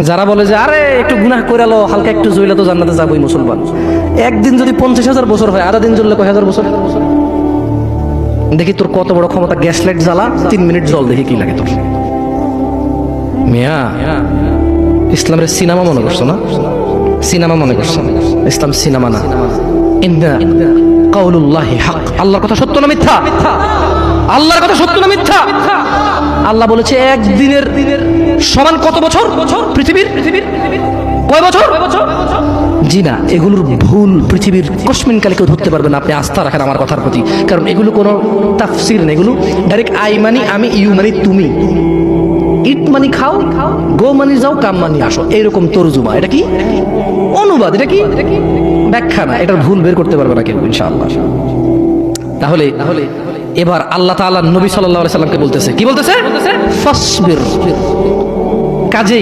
যারা বলে যে আরে একটু গুনাহ করে লো, হালকা একটু জইলা তো জান্নাতে যাবোই মুসলমান, একদিন যদি 50,000 বছর হয়, আধা দিন জ্বললে কয় হাজার বছর? দেখি তোর কত বড় ক্ষমতা, গ্যাস লাইট জ্বালা 3 মিনিট জল, দেখি কি লাগে তোর। মিয়া ইসলামের সিনেমা মনে করছো না? সিনেমা মনে করছো? ইসলাম সিনেমা না। ইন্না কাউলুল্লাহি হক, আল্লাহর কথা সত্য না মিথ্যা? আল্লাহর কথা সত্য না মিথ্যা? আল্লাহ বলেছে একদিনের সমান কত বছর পৃথিবীর? কয় বছর? জি না, এগুলোর ভুল পৃথিবীর কসমিন কালে কেউ ধরতে পারবে না। আপনি আস্থা রাখেন আমার কথার প্রতি, কারণ এগুলো কোনো তাফসির না, এগুলো ডাইরেক্ট আই মানি আমি, ইউ মানি তুমি, ইট মানি খাও, গো মানি যাও, কাম মানি আসো, এইরকম তরজুমা। এটা কি অনুবাদ? এটা কি ব্যাখ্যা না। এটার ভুল বের করতে পারবে না কেউ ইনশাআল্লাহ। তাহলে এবার আল্লাহ তাআলা নবী সাল্লাল্লাহু আলাইহি সাল্লামকে বলতেছে, কি বলতেছে? ফাসবির, কাজেই